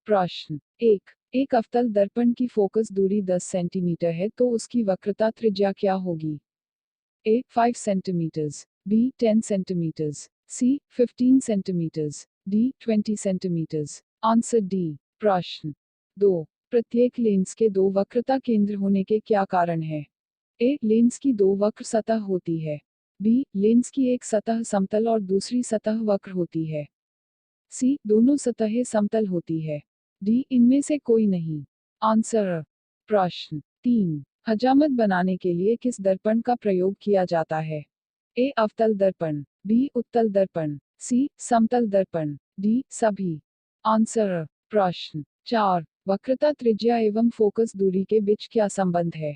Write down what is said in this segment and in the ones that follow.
प्रश्न एक। एक अवतल दर्पण की फोकस दूरी 10 सेंटीमीटर है तो उसकी वक्रता त्रिज्या क्या होगी? A 5 centimetres, B 10 centimetres, C 15 centimetres, D 20 centimetres. Answer D. प्रश्न 2। प्रत्येक लेंस के दो वक्रता केंद्र होने के क्या कारण है? ए लेंस की दो वक्र सतह होती है, बी लेंस की एक सतह समतल और दूसरी सतह वक्र होती है, सी दोनों सतहें समतल होती है, डी इनमें से कोई नहीं। आंसर। प्रश्न 3। हजामत बनाने के लिए किस दर्पण का प्रयोग किया जाता है? ए अवतल दर्पण, बी उत्तल दर्पण, सी समतल दर्पण, डी सभी। आंसर। प्रश्न 4। वक्रता त्रिज्या एवं फोकस दूरी के बीच क्या संबंध है?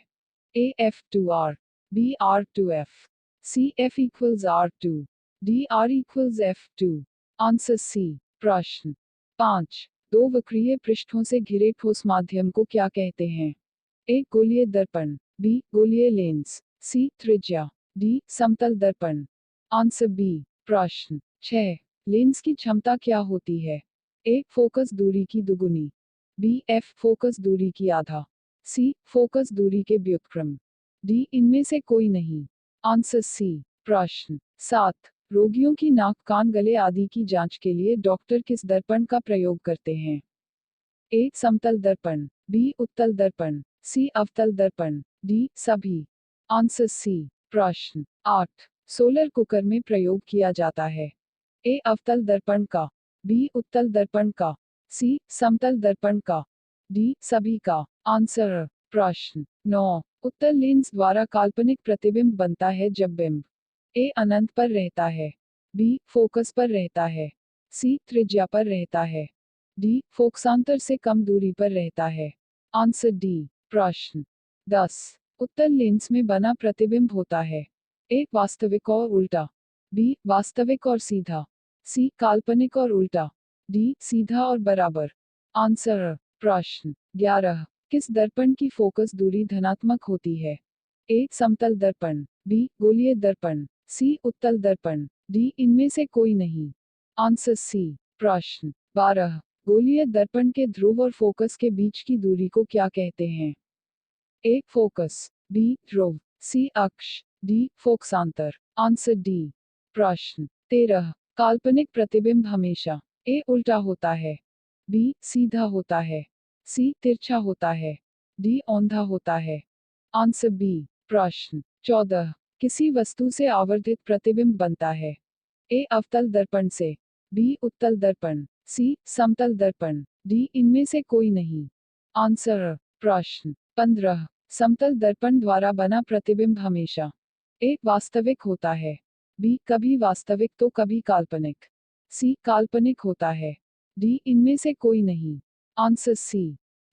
A f2r, B r2f, C f equals r2, D r equals f2। Answer C. प्रश्न 5। दो वक्रीय पृष्ठों से घिरे ठोस माध्यम को क्या कहते हैं? ए गोलीय दर्पण, बी गोलीय लेंस, सी त्रिज्या, डी समतल दर्पण। Answer B. प्रश्न 6। लेंस की क्षमता क्या होती है? ए फोकस दूरी की दुगुनी, बी एफ फोकस दूरी की आधा, सी फोकस दूरी के व्युत्क्रम, डी इनमें से कोई नहीं। Answer C. प्रश्न 7। रोगियों की नाक कान गले आदि की जांच के लिए डॉक्टर किस दर्पण का प्रयोग करते हैं? ए समतल दर्पण, बी उत्तल दर्पण, सी अवतल दर्पण, डी सभी। Answer C. प्रश्न 8। सोलर कुकर में प्रयोग किया जाता है? ए अवतल दर्पण का, बी उत्तल दर्पण का, सी समतल दर्पण का, डी सभी का। आंसर। प्रश्न 9। उत्तल लेंस द्वारा काल्पनिक प्रतिबिंब बनता है जब बिंब ए अनंत पर रहता है, बी फोकस पर रहता है, सी त्रिज्या पर रहता है, डी फोकसांतर से कम दूरी पर रहता है। Answer D. प्रश्न 10। उत्तल लेंस में बना प्रतिबिंब होता है? ए वास्तविक और उल्टा, बी वास्तविक और सीधा, सी काल्पनिक और उल्टा, डी सीधा और बराबर। आंसर। प्रश्न 11। किस दर्पण की फोकस दूरी धनात्मक होती है? ए समतल दर्पण, बी गोलीय दर्पण, सी उत्तल दर्पण, डी इनमें से कोई नहीं। Answer C. प्रश्न 12। गोलीय दर्पण के ध्रुव और फोकस के बीच की दूरी को क्या कहते हैं? ए फोकस, बी ध्रुव, सी अक्ष, डी फोकसांतर। Answer D. प्रश्न 13। काल्पनिक प्रतिबिंब हमेशा ए उल्टा होता है, बी सीधा होता है, सी तिरछा होता है, डी औंधा होता है। Answer B. प्रश्न 14। किसी वस्तु से आवर्धित प्रतिबिंब बनता है? ए अवतल दर्पण से, बी उत्तल दर्पण, सी समतल दर्पण, डी इनमें से कोई नहीं। आंसर। प्रश्न 15। समतल दर्पण द्वारा बना प्रतिबिंब हमेशा ए वास्तविक होता है, बी कभी वास्तविक तो कभी काल्पनिक, सी काल्पनिक होता है, डी इनमें से कोई नहीं। Answer C.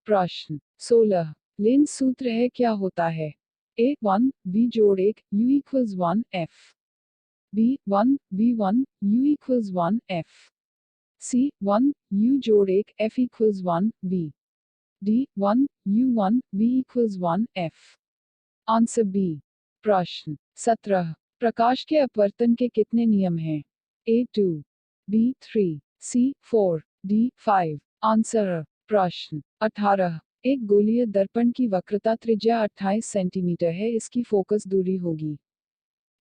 प्रश्न 16। लेंस सूत्र है क्या होता है? ए 1 बी जोड़ 1 U equals 1 F, B 1 V 1 U equals 1 F, C 1 U जोड़ 1 F equals 1 V, D 1 U 1 V equals 1 F. Answer B. प्रश्न 17। प्रकाश के अपवर्तन के कितने नियम हैं? A 2, B 3, C 4, D 5। Answer. प्रश्न 18। एक गोलीय दर्पण की वक्रता त्रिज्या 28 सेंटीमीटर है, इसकी फोकस दूरी होगी?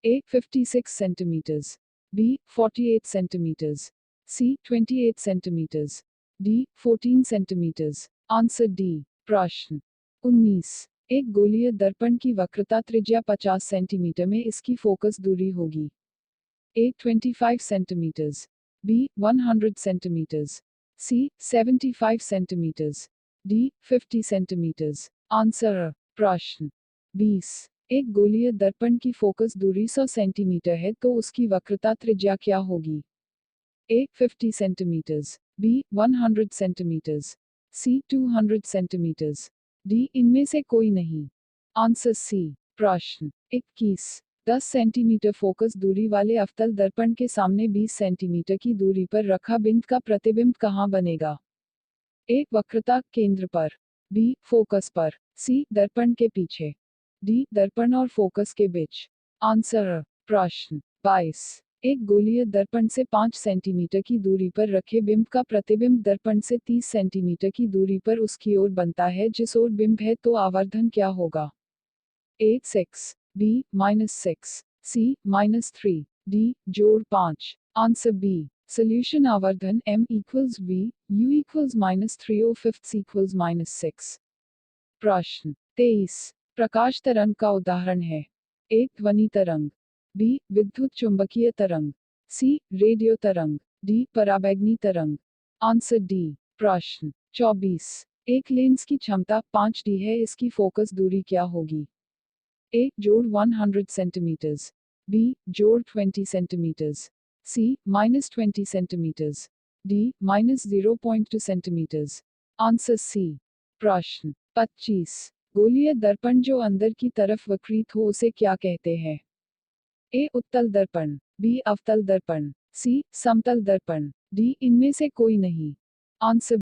A 56 centimetres, B 48 centimetres, C 28 centimetres, D 14 centimetres. Answer D. प्रश्न 19। एक गोलीय दर्पण की वक्रता त्रिज्या 50 सेंटीमीटर में इसकी फोकस दूरी होगी? ए 25 सेंटीमीटर्स, बी 100 सेंटीमीटर्स, सी 75 सेंटीमीटर्स, डी 50 सेंटीमीटर्स। आंसर। प्रश्न 20। एक गोलीय दर्पण की फोकस दूरी 100 सेंटीमीटर है तो उसकी वक्रता त्रिज्या क्या होगी? A 50 centimetres, B 100 centimetres, C 200 centimetres, D इनमें से कोई नहीं। Answer C. प्रश्न 21। 10 सेंटीमीटर फोकस दूरी वाले अवतल दर्पण के सामने 20 सेंटीमीटर की दूरी पर रखा बिंब का प्रतिबिंब कहाँ बनेगा? ए वक्रता केंद्र पर, बी फोकस पर, सी दर्पण के पीछे, डी दर्पण और फोकस के बीच। आंसर। प्रश्न 22। एक गोलीय दर्पण से 5 सेंटीमीटर की दूरी पर रखे बिंब का प्रतिबिंब दर्पण से 30 सेंटीमीटर की दूरी पर उसकी ओर बनता है जिस ओर बिंब है, तो आवर्धन क्या होगा? A 6, B -6, C -3, D जोड़ 5। Answer B। सोल्यूशन आवर्धन M equals V, U equals -3 और 5 equals -6। प्रश्न 23। प्रकाश तरंग का उदाहरण है। A ध्वनि तरंग, B विद्युत चुंबकीय तरंग, C रेडियो तरंग, D पराबैंगनी तरंग। Answer D। प्रश्न 24। एक लेंस की क्षमता 5D है, इसकी फोकस दूरी क्या होगी? A जोड़ 100 सेंटीमीटर्स, B जोड़ 20 centimetres, C -20 centimetres, D -0.2 centimetres. Answer C। प्रश्न 25। गोलीय दर्पण जो अंदर की तरफ वक्रित हो उसे क्या कहते हैं? A उत्तल दर्पण, B अवतल दर्पण, C समतल दर्पण, D इनमें से कोई नहीं। आंसर